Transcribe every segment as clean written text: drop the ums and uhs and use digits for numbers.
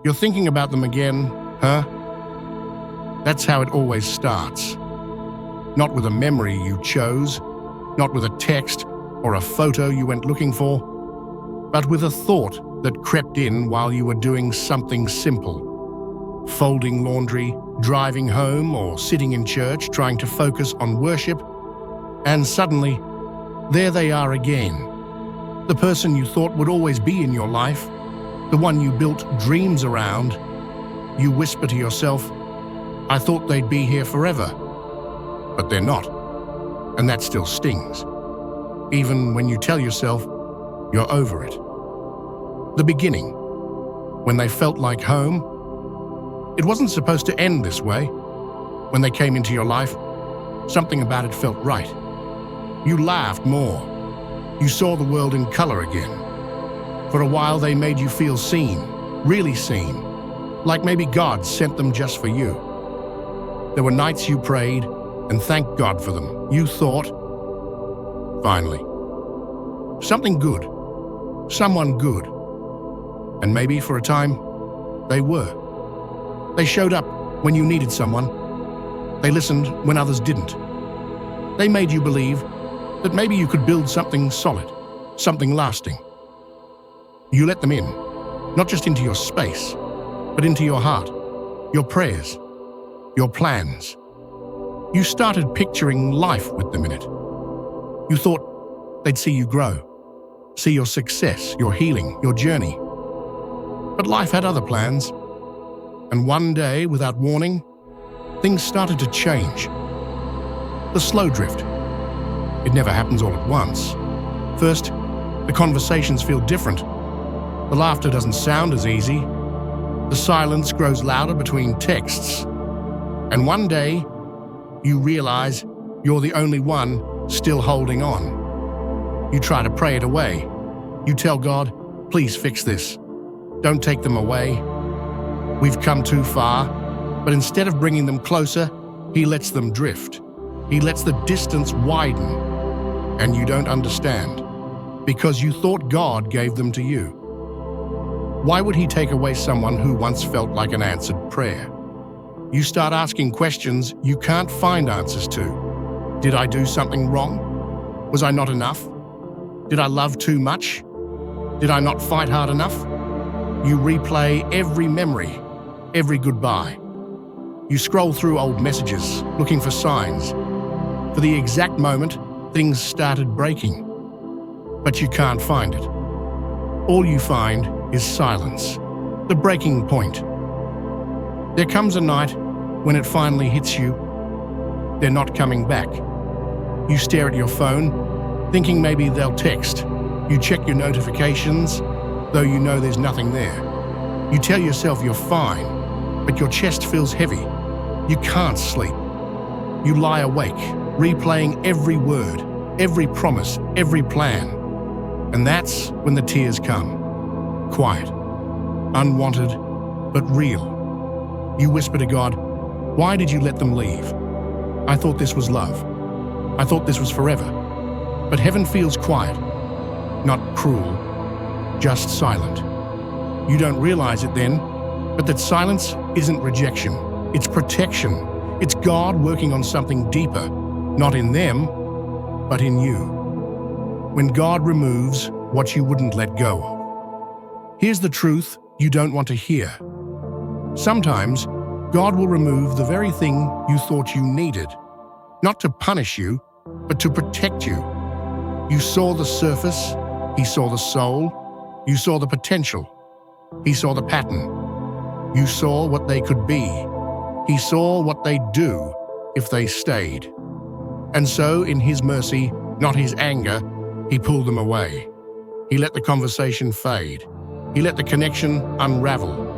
You're thinking about them again, huh? That's how it always starts. Not with a memory you chose, not with a text or a photo you went looking for, but with a thought that crept in while you were doing something simple. Folding laundry, driving home, or sitting in church trying to focus on worship. And suddenly, there they are again. The person you thought would always be in your life, the one you built dreams around. You whisper to yourself, I thought they'd be here forever. But they're not. And that still stings. Even when you tell yourself you're over it. The beginning, when they felt like home, it wasn't supposed to end this way. When they came into your life, something about it felt right. You laughed more. You saw the world in color again. For a while, they made you feel seen, really seen, like maybe God sent them just for you. There were nights you prayed and thanked God for them. You thought, finally, something good, someone good. And maybe for a time, they were. They showed up when you needed someone. They listened when others didn't. They made you believe that maybe you could build something solid, something lasting. You let them in, not just into your space, but into your heart, your prayers, your plans. You started picturing life with them in it. You thought they'd see you grow, see your success, your healing, your journey. But life had other plans. And one day, without warning, things started to change. The slow drift. It never happens all at once. First, the conversations feel different. The laughter doesn't sound as easy. The silence grows louder between texts. And one day, you realize you're the only one still holding on. You try to pray it away. You tell God, please fix this. Don't take them away. We've come too far. But instead of bringing them closer, He lets them drift. He lets the distance widen. And you don't understand, because you thought God gave them to you. Why would He take away someone who once felt like an answered prayer? You start asking questions you can't find answers to. Did I do something wrong? Was I not enough? Did I love too much? Did I not fight hard enough? You replay every memory, every goodbye. You scroll through old messages, looking for signs. For the exact moment, things started breaking. But you can't find it. All you find is silence, the breaking point. There comes a night when it finally hits you. They're not coming back. You stare at your phone, thinking maybe they'll text. You check your notifications, though you know there's nothing there. You tell yourself you're fine, but your chest feels heavy. You can't sleep. You lie awake, replaying every word, every promise, every plan. And that's when the tears come. Quiet, unwanted, but real. You whisper to God, why did you let them leave? I thought this was love. I thought this was forever. But heaven feels quiet, not cruel, just silent. You don't realize it then, but that silence isn't rejection. It's protection. It's God working on something deeper, not in them, but in you. When God removes what you wouldn't let go of. Here's the truth you don't want to hear. Sometimes, God will remove the very thing you thought you needed, not to punish you, but to protect you. You saw the surface, He saw the soul, you saw the potential, He saw the pattern. You saw what they could be. He saw what they'd do if they stayed. And so, in His mercy, not His anger, He pulled them away. He let the conversation fade. He let the connection unravel.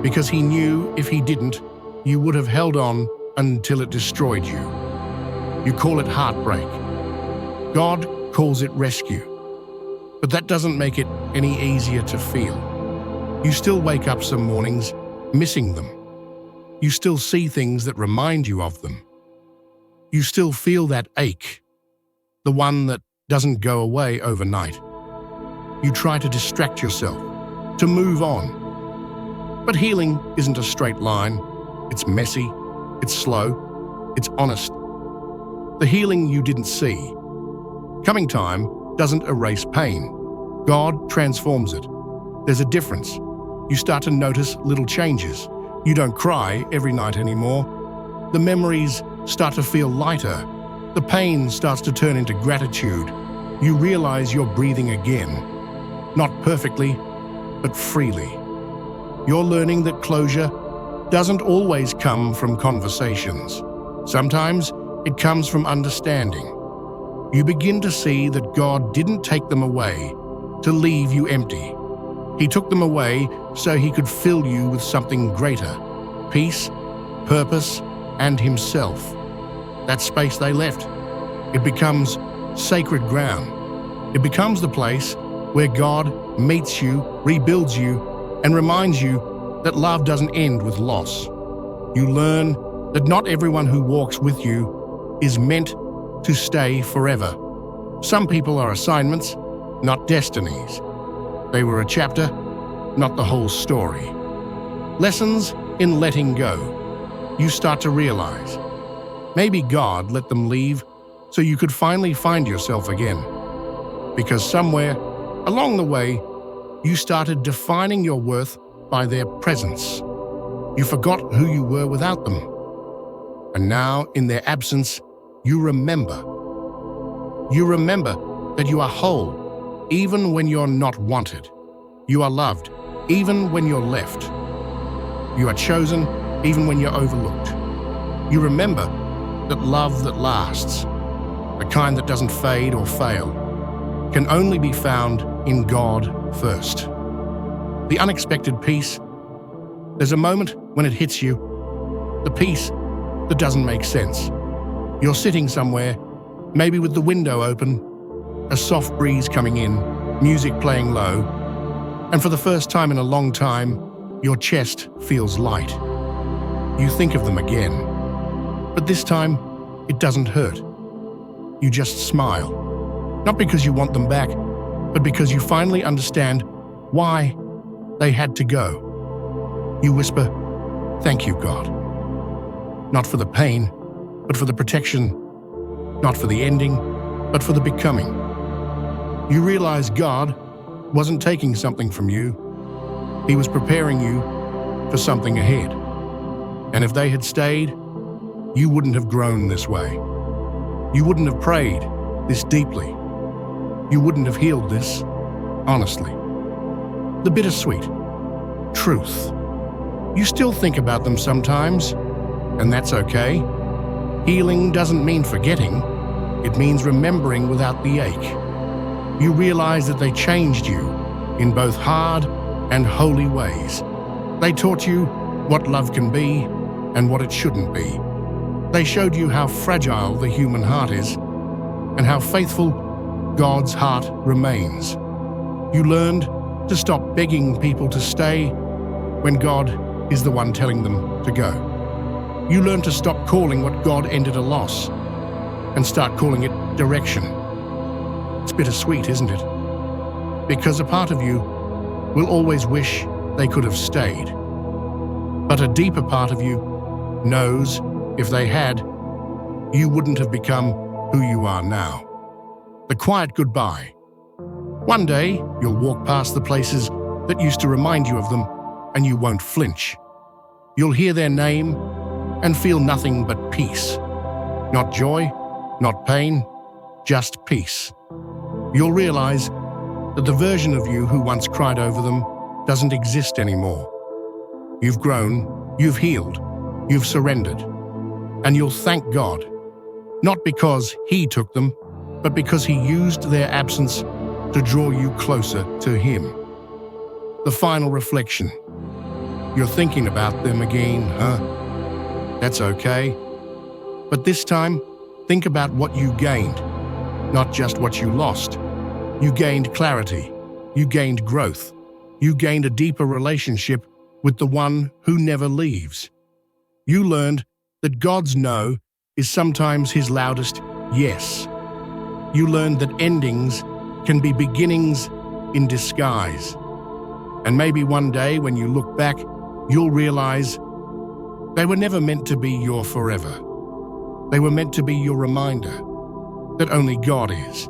Because He knew if He didn't, you would have held on until it destroyed you. You call it heartbreak. God calls it rescue. But that doesn't make it any easier to feel. You still wake up some mornings missing them. You still see things that remind you of them. You still feel that ache, the one that doesn't go away overnight. You try to distract yourself, to move on. But healing isn't a straight line. It's messy, it's slow, it's honest. The healing you didn't see. Coming time doesn't erase pain. God transforms it. There's a difference. You start to notice little changes. You don't cry every night anymore. The memories start to feel lighter. The pain starts to turn into gratitude. You realize you're breathing again. Not perfectly, but freely. You're learning that closure doesn't always come from conversations. Sometimes it comes from understanding. You begin to see that God didn't take them away to leave you empty. He took them away so He could fill you with something greater: peace, purpose, and Himself. That space they left, it becomes sacred ground. It becomes the place where God meets you, rebuilds you, and reminds you that love doesn't end with loss. You learn that not everyone who walks with you is meant to stay forever. Some people are assignments, not destinies. They were a chapter, not the whole story. Lessons in letting go. You start to realize maybe God let them leave so you could finally find yourself again. Because somewhere along the way, you started defining your worth by their presence. You forgot who you were without them. And now, in their absence, you remember. You remember that you are whole, even when you're not wanted. You are loved, even when you're left. You are chosen, even when you're overlooked. You remember that love that lasts, the kind that doesn't fade or fail, can only be found in God first. The unexpected peace. There's a moment when it hits you, the peace that doesn't make sense. You're sitting somewhere, maybe with the window open, a soft breeze coming in, music playing low, and for the first time in a long time, your chest feels light. You think of them again, but this time, it doesn't hurt. You just smile, not because you want them back, but because you finally understand why they had to go. You whisper, "Thank you, God." Not for the pain, but for the protection. Not for the ending, but for the becoming. You realize God wasn't taking something from you. He was preparing you for something ahead. And if they had stayed, you wouldn't have grown this way. You wouldn't have prayed this deeply. You wouldn't have healed this honestly. The bittersweet truth. You still think about them sometimes, and that's okay. Healing doesn't mean forgetting. It means remembering without the ache. You realize that they changed you in both hard and holy ways. They taught you what love can be and what it shouldn't be. They showed you how fragile the human heart is and how faithful God's heart remains. You learned to stop begging people to stay when God is the one telling them to go. You learned to stop calling what God ended a loss and start calling it direction. It's bittersweet, isn't it? Because a part of you will always wish they could have stayed. But a deeper part of you knows if they had, you wouldn't have become who you are now. The quiet goodbye. One day, you'll walk past the places that used to remind you of them, and you won't flinch. You'll hear their name and feel nothing but peace. Not joy, not pain, just peace. You'll realize that the version of you who once cried over them doesn't exist anymore. You've grown, you've healed, you've surrendered. And you'll thank God, not because He took them, but because He used their absence to draw you closer to Him. The final reflection. You're thinking about them again, huh? That's okay. But this time, think about what you gained, not just what you lost. You gained clarity. You gained growth. You gained a deeper relationship with the one who never leaves. You learned that God's no is sometimes His loudest yes. You learned that endings can be beginnings in disguise. And maybe one day when you look back, you'll realize they were never meant to be your forever. They were meant to be your reminder that only God is.